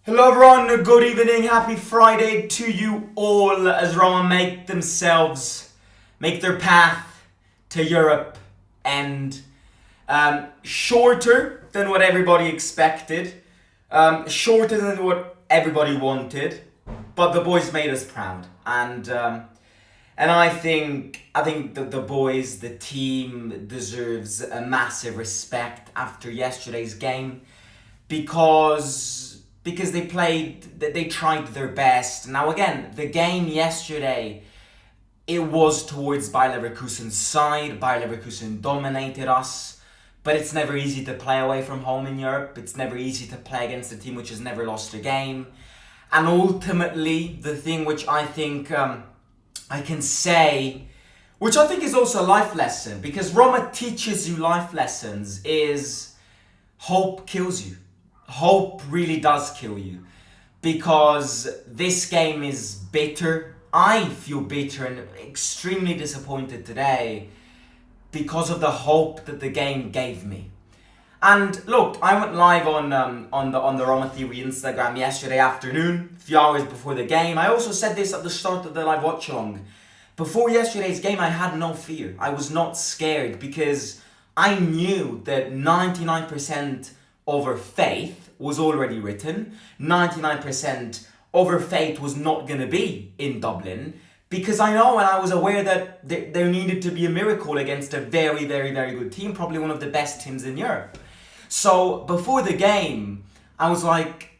Hello everyone, good evening, happy Friday to you all as Roma make their path to Europe and shorter than what everybody expected, shorter than what everybody wanted, but the boys made us proud and I think the boys, the team deserves a massive respect after yesterday's game because they tried their best. Now again, the game yesterday, it was towards Bayer Leverkusen's side. Bayer Leverkusen dominated us, but it's never easy to play away from home in Europe. It's never easy to play against a team which has never lost a game. And ultimately, the thing which I think I can say, which I think is also a life lesson, because Roma teaches you life lessons, is hope kills you. Hope really does kill you, because this game is bitter. I feel bitter and extremely disappointed today because of the hope that the game gave me. And look, I went live on the Roma Theory Instagram yesterday afternoon, a few hours before the game. I also said this at the start of the live watch along. Before yesterday's game, I had no fear. I was not scared because I knew that 99% over faith was already written. 99% over faith was not going to be in Dublin, because I know and I was aware that there needed to be a miracle against a very, very, very good team, probably one of the best teams in Europe. So before the game, I was like,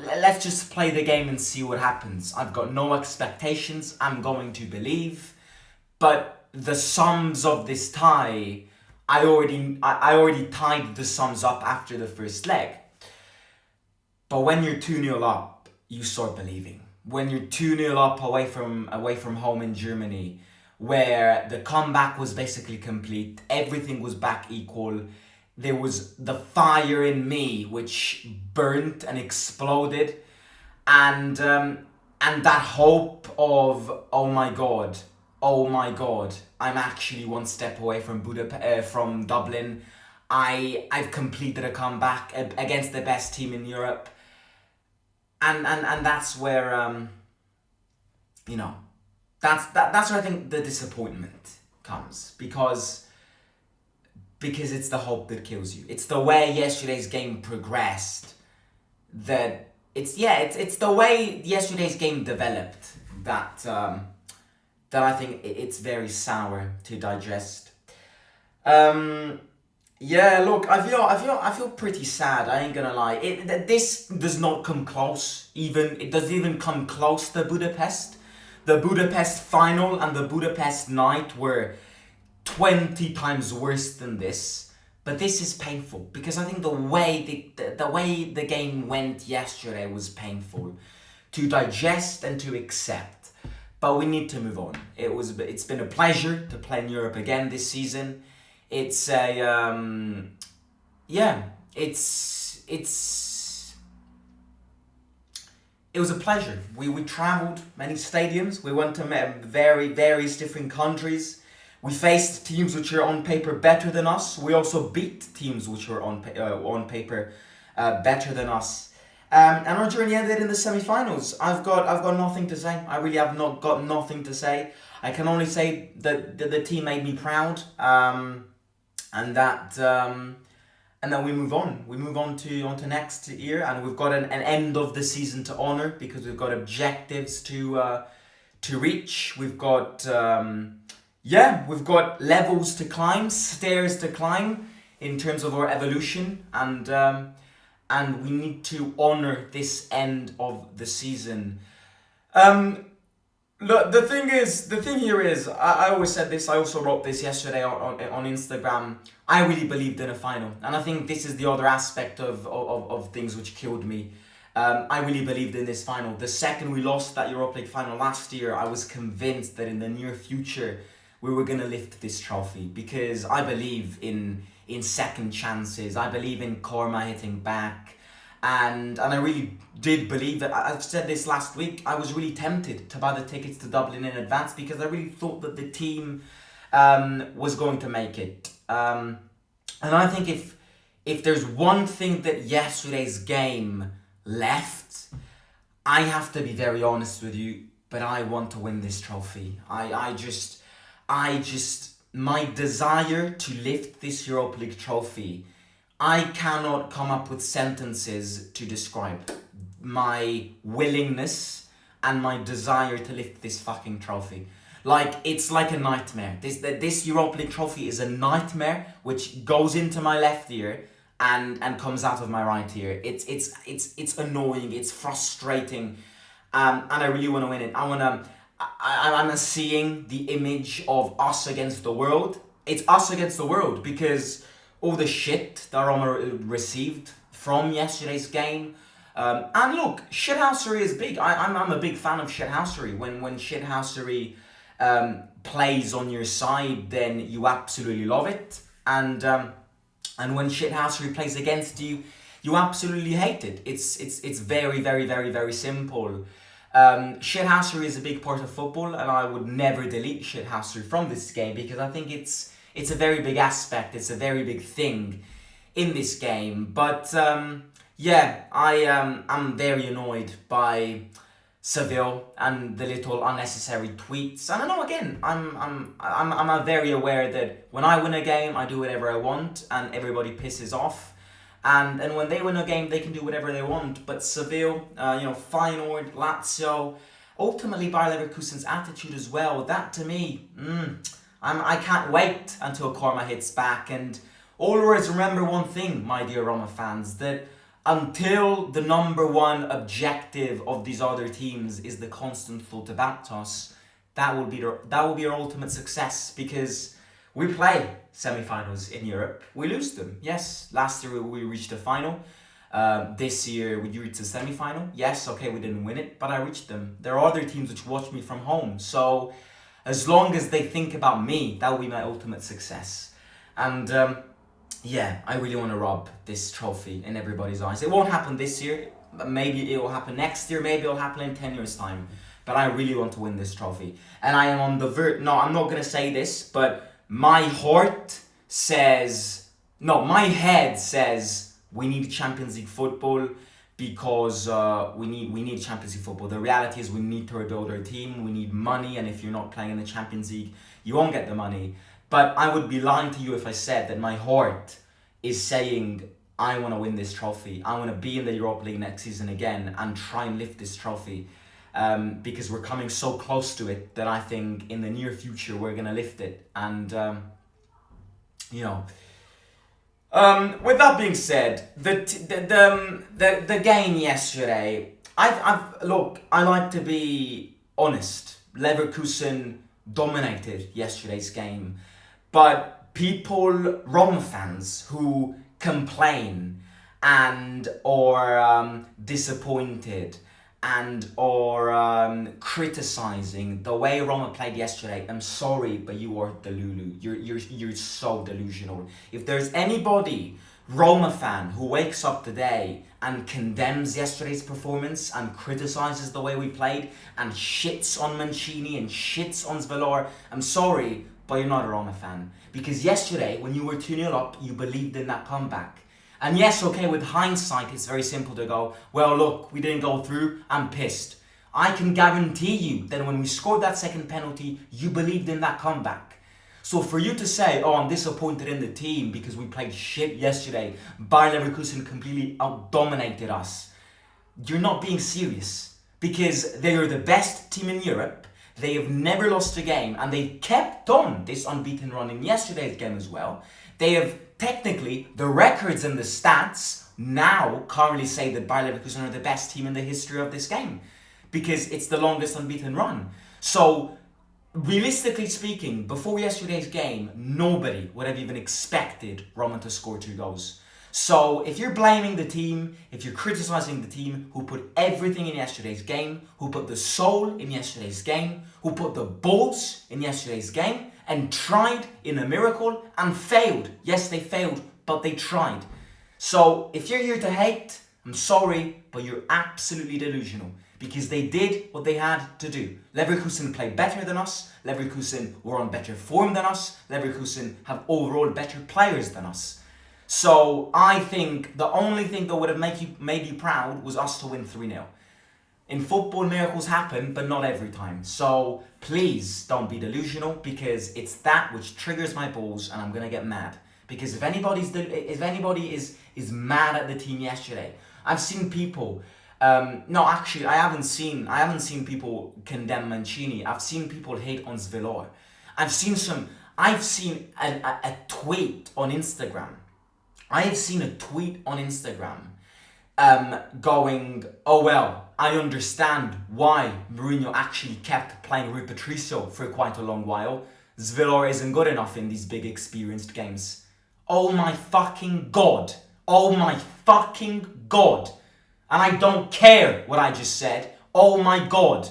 let's just play the game and see what happens. I've got no expectations. I'm going to believe. But the sums of this tie, I already tied the sums up after the first leg. But when you're 2-0 up, you start believing. When you're 2-0 up away from home in Germany, where the comeback was basically complete, everything was back equal, there was the fire in me which burnt and exploded, and that hope of oh my god, I'm actually one step away from from Dublin. I've completed a comeback against the best team in Europe, and that's where that's where I think the disappointment comes, because it's the hope that kills you. It's the way yesterday's game progressed, that it's the way yesterday's game developed that I think it's very sour to digest. Look, I feel pretty sad. I ain't gonna lie. This does not come close. It doesn't even come close to Budapest. The Budapest final and the Budapest night were 20 times worse than this. But this is painful because I think the way the game went yesterday was painful to digest and to accept. But we need to move on. It's been a pleasure to play in Europe again this season. It was a pleasure. We traveled many stadiums. We went to various different countries. We faced teams which are on paper better than us. We also beat teams which were on paper better than us. And our journey ended in the semi-finals. I've got nothing to say. I really have got nothing to say. I can only say that the team made me proud, and then we move on. We move on to next year, and we've got an end of the season to honor because we've got objectives to reach. We've got we've got levels to climb, stairs to climb in terms of our evolution, and we need to honor this end of the season. Look, the thing here is, I always said this, I also wrote this yesterday on Instagram, I really believed in a final. And I think this is the other aspect of things which killed me. I really believed in this final. The second we lost that Europa League final last year, I was convinced that in the near future, we were going to lift this trophy. Because I believe in second chances, I believe in karma hitting back. And I really did believe that. I've said this last week, I was really tempted to buy the tickets to Dublin in advance because I really thought that the team was going to make it. And I think if there's one thing that yesterday's game left, I have to be very honest with you, but I want to win this trophy. I just, my desire to lift this Europa League trophy, I cannot come up with sentences to describe my willingness and my desire to lift this fucking trophy. Like, it's like a nightmare. This Europa League trophy is a nightmare which goes into my left ear and comes out of my right ear. It's annoying, it's frustrating, and I really want to win it. I'm seeing the image of us against the world. It's us against the world because all the shit that Roma received from yesterday's game. And look, shithousery is big. I'm a big fan of shithousery. When shithousery plays on your side, then you absolutely love it. And when shithousery plays against you, you absolutely hate it. It's very, very, very, very simple. Shithousery is a big part of football, and I would never delete shithousery from this game because I think it's a very big aspect. It's a very big thing in this game. But yeah, I'm very annoyed by Seville and the little unnecessary tweets. And I know, again, I'm very aware that when I win a game, I do whatever I want, and everybody pisses off. And when they win a game, they can do whatever they want. But Seville, Feyenoord, Lazio, ultimately Bayer Leverkusen's attitude as well. That to me, I can't wait until Karma hits back. And always remember one thing, my dear Roma fans, that until the number one objective of these other teams is the constant thought about us, that will be our ultimate success, because we play semi-finals in Europe. We lose them. Yes, last year we reached the final. This year we reached the semi-final. Yes, okay, we didn't win it, but I reached them. There are other teams which watch me from home. So as long as they think about me, that will be my ultimate success. And yeah, I really want to rub this trophy in everybody's eyes. It won't happen this year. Maybe it will happen next year. Maybe it will happen in 10 years' time. But I really want to win this trophy. And I am on the verge. No, I'm not going to say this, but my heart says, no, my head says we need Champions League football because we need Champions League football. The reality is we need to rebuild our team. We need money, and if you're not playing in the Champions League, you won't get the money. But I would be lying to you if I said that my heart is saying I want to win this trophy. I want to be in the Europa League next season again and try and lift this trophy. Because we're coming so close to it that I think in the near future we're gonna lift it. And with that being said, the game yesterday, I like to be honest. Leverkusen dominated yesterday's game, but people, Roma fans who complain and or disappointed and or criticizing the way Roma played yesterday, I'm sorry, but you are delulu. You're so delusional. If there's anybody, Roma fan, who wakes up today and condemns yesterday's performance and criticizes the way we played and shits on Mancini and shits on Zvelar, I'm sorry, but you're not a Roma fan. Because yesterday, when you were 2-0 up, you believed in that comeback. And yes, okay, with hindsight, it's very simple to go, well, look, we didn't go through, I'm pissed. I can guarantee you that when we scored that second penalty, you believed in that comeback. So for you to say, oh, I'm disappointed in the team because we played shit yesterday, Bayer Leverkusen completely out-dominated us, you're not being serious. Because they are the best team in Europe, they have never lost a game, and they kept on this unbeaten run in yesterday's game as well. They have technically, the records and the stats now currently say that Bayer Leverkusen are the best team in the history of this game because it's the longest unbeaten run. So, realistically speaking, before yesterday's game, nobody would have even expected Roma to score 2 goals. So, if you're blaming the team, if you're criticizing the team who put everything in yesterday's game, who put the soul in yesterday's game, who put the balls in yesterday's game, and tried in a miracle and failed. Yes, they failed, but they tried. So if you're here to hate, I'm sorry, but you're absolutely delusional. Because they did what they had to do. Leverkusen played better than us. Leverkusen were on better form than us. Leverkusen have overall better players than us. So I think the only thing that would have made you proud was us to win 3-0. In football, miracles happen, but not every time. So please don't be delusional, because it's that which triggers my balls, and I'm gonna get mad. Because if anybody is mad at the team yesterday, I've seen people. No, actually, I haven't seen people condemn Mancini. I've seen people hate on Zvilor. I've seen a tweet on Instagram. I have seen a tweet on Instagram going, oh well, I understand why Mourinho actually kept playing Rui Patricio for quite a long while. Zvilor isn't good enough in these big experienced games. Oh my fucking God. Oh my fucking God. And I don't care what I just said. Oh my God.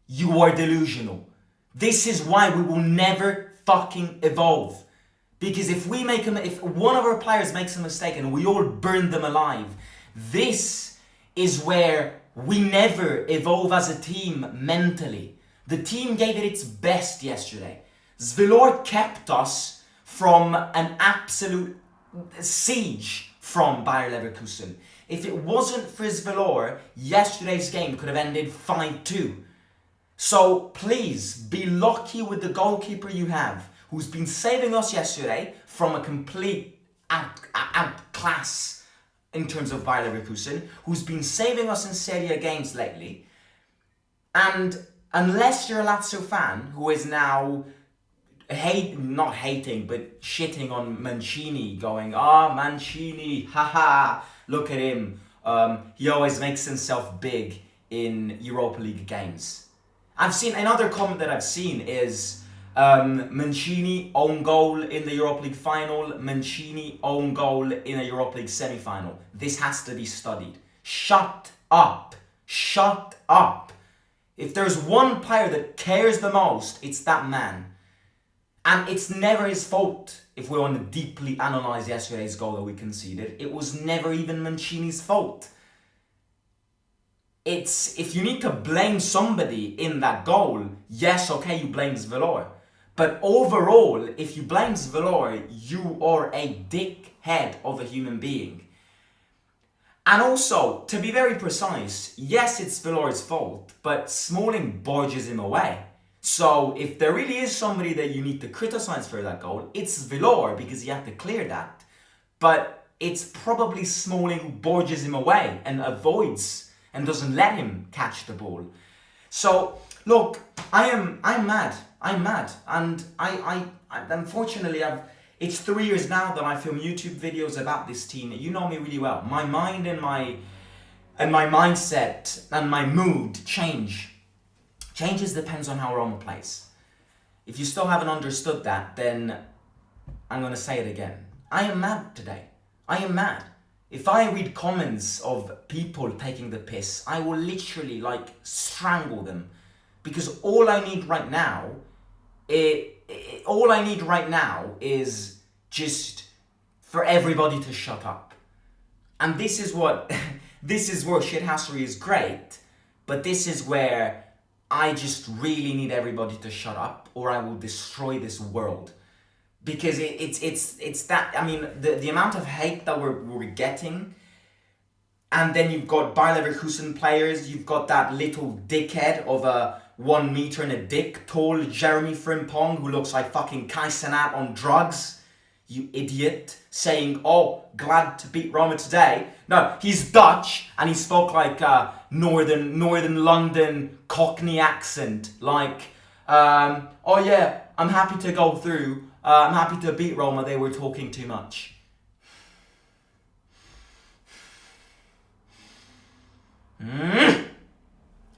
You are delusional. This is why we will never fucking evolve. Because if one of our players makes a mistake and we all burn them alive, this is where we never evolve as a team mentally. The team gave it its best yesterday. Zvilor kept us from an absolute siege from Bayer Leverkusen. If it wasn't for Zvilor, yesterday's game could have ended 5-2. So please be lucky with the goalkeeper you have, who's been saving us yesterday from a complete outclass in terms of Bayer Leverkusen, who's been saving us in Serie A games lately. And unless you're a Lazio fan who is now not hating, but shitting on Mancini, going, Mancini, haha, look at him. He always makes himself big in Europa League games. Another comment that I've seen is Mancini own goal in the Europa League final, Mancini own goal in a Europa League semi-final. This has to be studied. Shut up. Shut up. If there's one player that cares the most, it's that man. And it's never his fault. If we want to deeply analyse yesterday's goal that we conceded, it was never even Mancini's fault. If you need to blame somebody in that goal, yes, okay, you blame Zvilor. But overall, if you blame Zvilor, you are a dickhead of a human being. And also, to be very precise, yes, it's Zvilor's fault, but Smalling barges him away. So if there really is somebody that you need to criticise for that goal, it's Zvilor, because he had to clear that. But it's probably Smalling who barges him away and avoids and doesn't let him catch the ball. So look, I'm mad. And I unfortunately, it's 3 years now that I film YouTube videos about this team. You know me really well. My mind and my mindset and my mood changes depends on how Roma plays. If you still haven't understood that, then I'm going to say it again. I am mad today. I am mad. If I read comments of people taking the piss, I will literally strangle them. Because all I need right now is just for everybody to shut up. And this is where shithassery is great, but this is where I just really need everybody to shut up, or I will destroy this world. Because it's that, I mean, the amount of hate that we're getting, and then you've got Bayer Leverkusen players, you've got that little dickhead of a 1 meter and a dick tall Jeremy Frimpong who looks like fucking Kai Cenat on drugs, you idiot, saying, oh, glad to beat Roma today. No, he's Dutch and he spoke like northern London Cockney accent, like, oh yeah, I'm happy to go through, I'm happy to beat Roma, they were talking too much.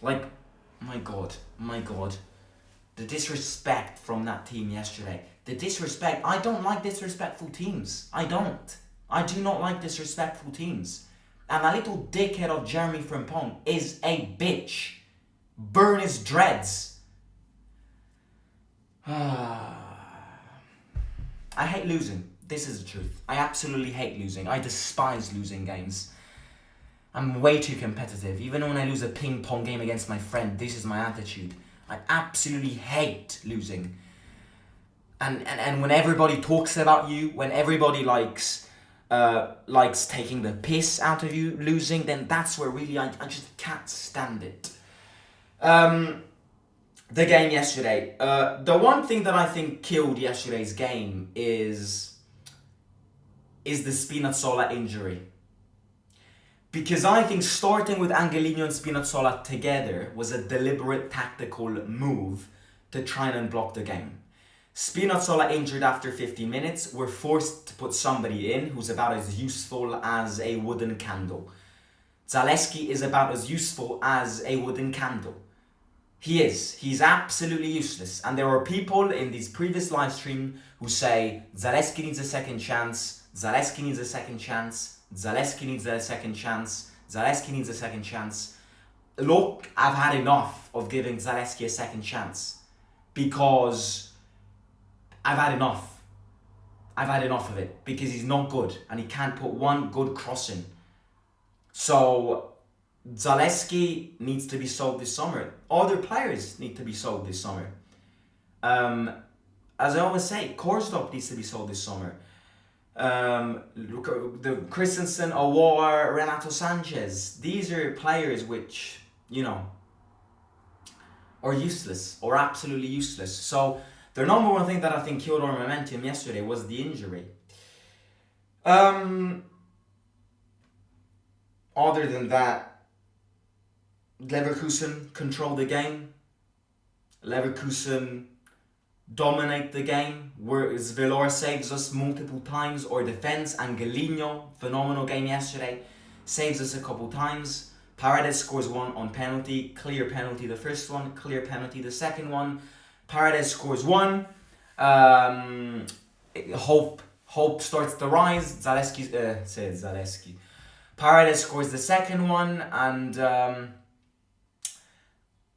Like, my God, the disrespect from that team yesterday. The disrespect, I don't like disrespectful teams. I do not like disrespectful teams. And that little dickhead of Jeremy Frimpong is a bitch. Burn his dreads. I hate losing. This is the truth. I absolutely hate losing. I despise losing games. I'm way too competitive. Even when I lose a ping pong game against my friend, this is my attitude. I absolutely hate losing. And when everybody talks about you, when everybody likes taking the piss out of you losing, then that's where really I just can't stand it. The game yesterday. The one thing that I think killed yesterday's game is the Spinazzola injury. Because I think starting with Angelino and Spinazzola together was a deliberate tactical move to try and unblock the game. Spinazzola injured after 50 minutes. We're forced to put somebody in who's about as useful as a wooden candle. Zalewski is about as useful as a wooden candle. He is. He's absolutely useless. And there are people in these previous live stream who say Zalewski needs a second chance, Zalewski needs a second chance, Zalewski needs a second chance, Zalewski needs a second chance. Look, I've had enough of giving Zalewski a second chance because I've had enough. I've had enough of it because he's not good and he can't put one good cross in. So Zalewski needs to be sold this summer. Other players need to be sold this summer. As I always say, Korsdorp needs to be sold this summer. The Christensen, Aouar, Renato Sanchez. These are players which, are useless or absolutely useless. So the number one thing that I think killed our momentum yesterday was the injury. Other than that, Leverkusen control the game. Leverkusen dominate the game. Whereas Villar saves us multiple times. Or defense, Angelino, phenomenal game yesterday, saves us a couple times. Paredes scores one on penalty, clear penalty the first one, clear penalty the second one. Paredes scores one. Hope starts to rise. Zalewski. Paredes scores the second one,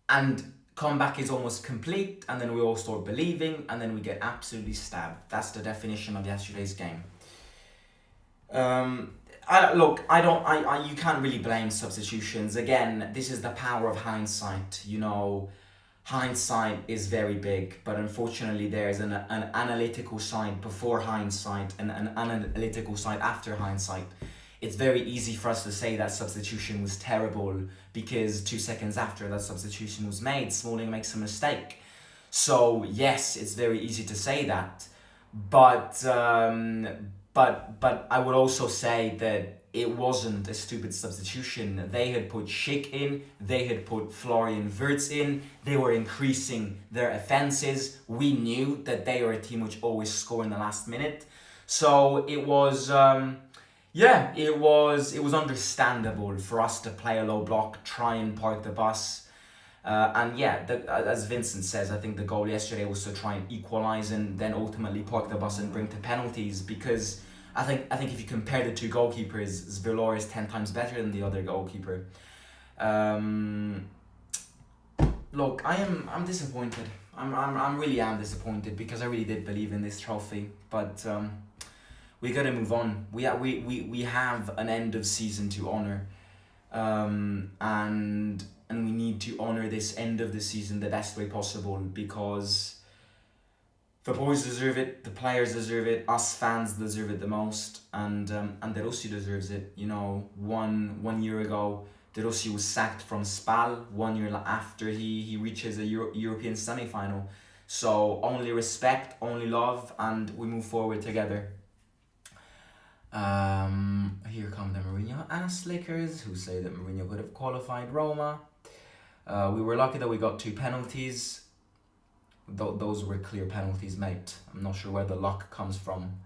and comeback is almost complete, and then we all start believing, and then we get absolutely stabbed. That's the definition of yesterday's game. You can't really blame substitutions. Again, this is the power of hindsight. Hindsight is very big, but unfortunately there's an analytical side before hindsight and an analytical side after hindsight. It's very easy for us to say that substitution was terrible because 2 seconds after that substitution was made, Smalling makes a mistake. So yes, it's very easy to say that, but I would also say that it wasn't a stupid substitution. They had put Schick in, they had put Florian Wirtz in, they were increasing their offenses. We knew that they are a team which always score in the last minute. So it was, it was understandable for us to play a low block, try and park the bus. As Vincent says, I think the goal yesterday was to try and equalise and then ultimately park the bus and bring to penalties, because I think if you compare the two goalkeepers, Villar is 10 times better than the other goalkeeper. Look, I'm disappointed. I'm really disappointed because I really did believe in this trophy, but we got to move on. We have an end of season to honour, and we need to honour this end of the season the best way possible, because the boys deserve it, the players deserve it, us fans deserve it the most, and De Rossi deserves it. 1 year ago, De Rossi was sacked from Spal 1 year after he reaches a European semi-final. So only respect, only love, and we move forward together. Here come the Mourinho ass lickers who say that Mourinho would have qualified Roma. We were lucky that we got 2 penalties. Those were clear penalties, mate. I'm not sure where the luck comes from.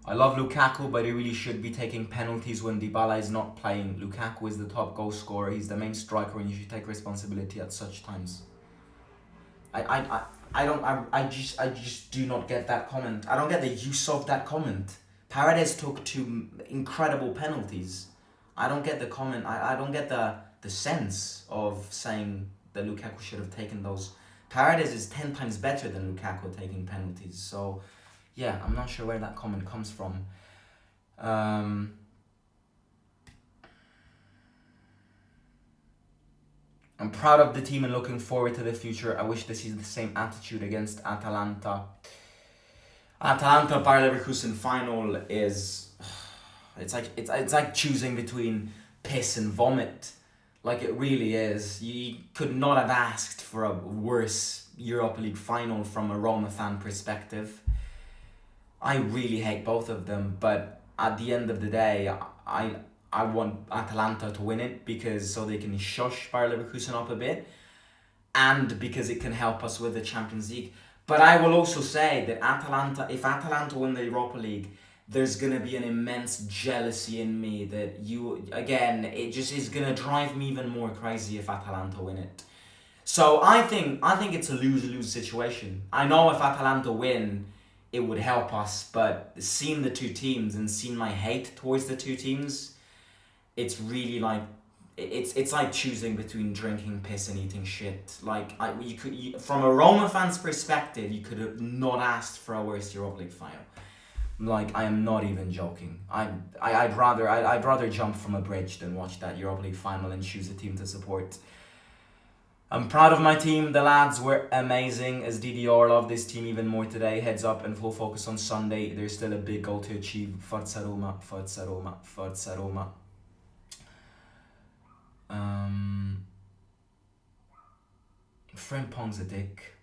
I love Lukaku, but he really should be taking penalties when Dybala is not playing. Lukaku is the top goal scorer. He's the main striker, and you should take responsibility at such times. I just do not get that comment. I don't get the use of that comment. Paredes took 2 incredible penalties. I don't get the comment. I don't get the sense of saying that Lukaku should have taken those. Paredes is 10 times better than Lukaku taking penalties. So, yeah, I'm not sure where that comment comes from. I'm proud of the team and looking forward to the future. I wish this is the same attitude against Atalanta. Atalanta Bayer Leverkusen final is, it's like choosing between piss and vomit. Like it really is. You could not have asked for a worse Europa League final from a Roma fan perspective. I really hate both of them, but at the end of the day, I want Atalanta to win it because so they can shush Bayer Leverkusen up a bit, and because it can help us with the Champions League. But I will also say that if Atalanta win the Europa League, there's gonna be an immense jealousy in me that it just is gonna drive me even more crazy if Atalanta win it. So I think it's a lose-lose situation. I know if Atalanta win, it would help us, but seeing the two teams and seeing my hate towards the two teams, it's really like it's like choosing between drinking piss and eating shit. Like from a Roma fan's perspective, you could have not asked for a worse Europa League final. Like I am not even joking. I'd rather jump from a bridge than watch that Europa League final and choose a team to support. I'm proud of my team. The lads were amazing. As DDR, love this team even more today. Heads up and full focus on Sunday. There's still a big goal to achieve. Forza Roma, Forza Roma, Forza Roma. Frimpong's a dick.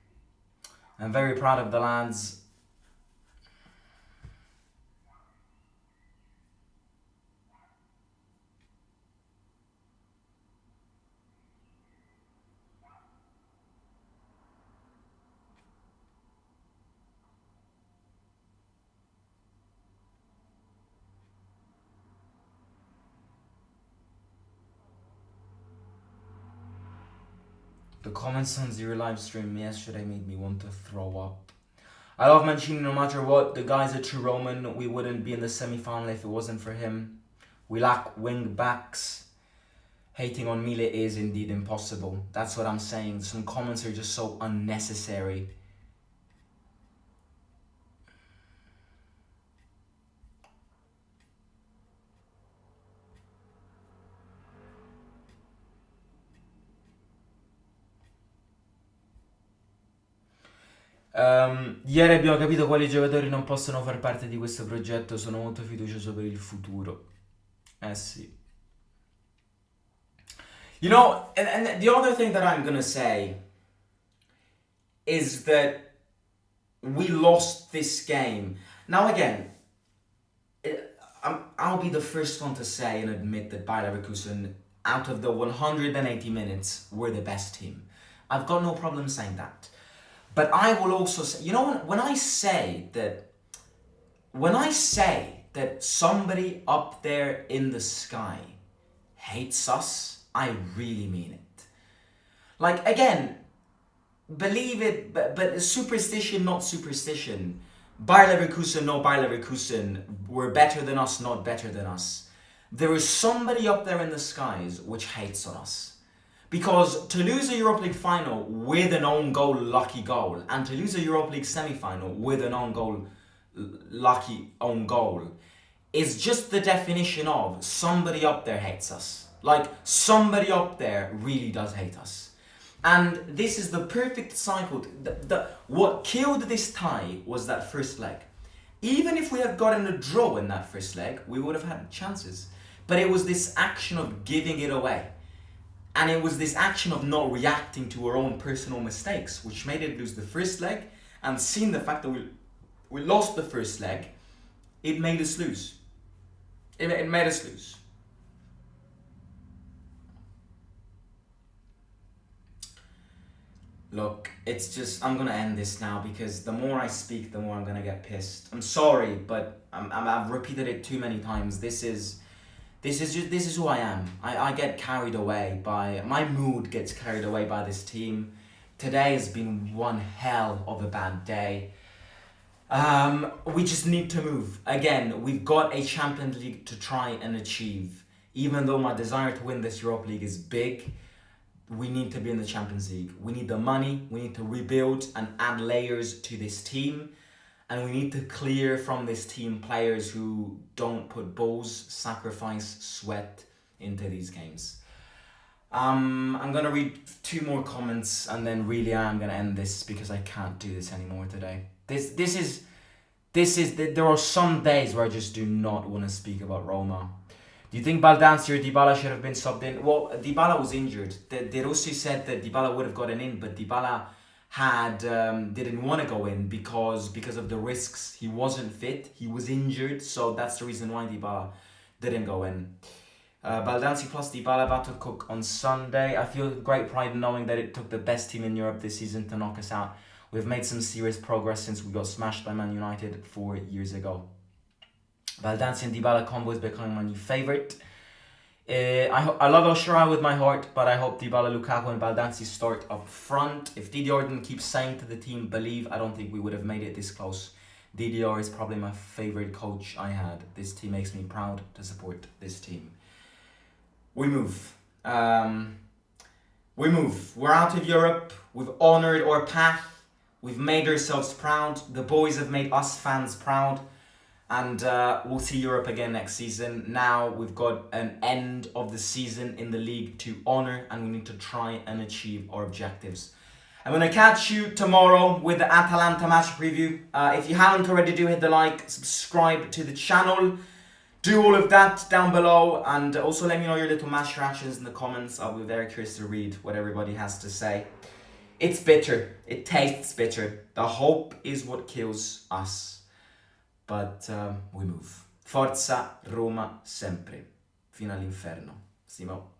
I'm very proud of the lads. The comments on your live stream yesterday made me want to throw up. I love Mancini no matter what. The guy's a true Roman. We wouldn't be in the semi-final if it wasn't for him. We lack wing backs. Hating on Mile is indeed impossible. That's what I'm saying. Some comments are just so unnecessary. Ieri abbiamo capito quali giocatori non possono far parte di questo progetto. Sono molto fiducioso per il futuro. Sì. You know, and the other thing that I'm gonna say is that we lost this game. Now again, I'll be the first one to say and admit that Bayer Leverkusen, out of the 180 minutes, were the best team. I've got no problem saying that. But I will also say, you know, when I say that somebody up there in the sky hates us, I really mean it. Like, again, believe it, but superstition, not superstition. Bayer Leverkusen, no Bayer Leverkusen, were better than us, not better than us. There is somebody up there in the skies which hates on us. Because to lose a Europa League final with an own goal lucky goal, and to lose a Europa League semi-final with an own goal lucky own goal, is just the definition of somebody up there hates us. Like, somebody up there really does hate us. And this is the perfect cycle. What killed this tie was that first leg. Even if we had gotten a draw in that first leg, we would have had chances. But it was this action of giving it away. And it was this action of not reacting to our own personal mistakes, which made it lose the first leg. And seeing the fact that we lost the first leg, it made us lose. It made us lose. Look, it's just, I'm gonna end this now because the more I speak, the more I'm gonna get pissed. I'm sorry, but I've repeated it too many times. This is who I am. I get carried away by, my mood gets carried away by this team. Today has been one hell of a bad day. We just need to move. Again, we've got a Champions League to try and achieve. Even though my desire to win this Europa League is big, we need to be in the Champions League. We need the money, we need to rebuild and add layers to this team. And we need to clear from this team players who don't put balls, sacrifice, sweat into these games. I'm gonna read 2 more comments and then really I am gonna end this because I can't do this anymore today. This is there are some days where I just do not want to speak about Roma. Do you think Baldanzi or Dybala should have been subbed in? Well, Dybala was injured. De Rossi said that Dybala would have gotten in, but Dybala had didn't want to go in because of the risks. He wasn't fit. He was injured, so that's the reason why Dybala didn't go in. Baldanzi plus Dybala battle cook on Sunday. I feel great pride in knowing that it took the best team in Europe this season to knock us out. We've made some serious progress since we got smashed by Man United 4 years ago. Baldanzi and Dybala combo is becoming my new favourite. I love Oshira with my heart, but I hope Dybala, Lukaku and Baldanzi start up front. If DDR keeps saying to the team, believe, I don't think we would have made it this close. DDR is probably my favourite coach I had. This team makes me proud to support this team. We move. We're out of Europe. We've honoured our path. We've made ourselves proud. The boys have made us fans proud. And we'll see Europe again next season. Now we've got an end of the season in the league to honour, and we need to try and achieve our objectives. I'm going to catch you tomorrow with the Atalanta match preview. If you haven't already, do hit the like, subscribe to the channel. Do all of that down below, and also let me know your little match reactions in the comments. I'll be very curious to read what everybody has to say. It's bitter. It tastes bitter. The hope is what kills us. But we move. Forza Roma sempre. Fino all'inferno. Simo.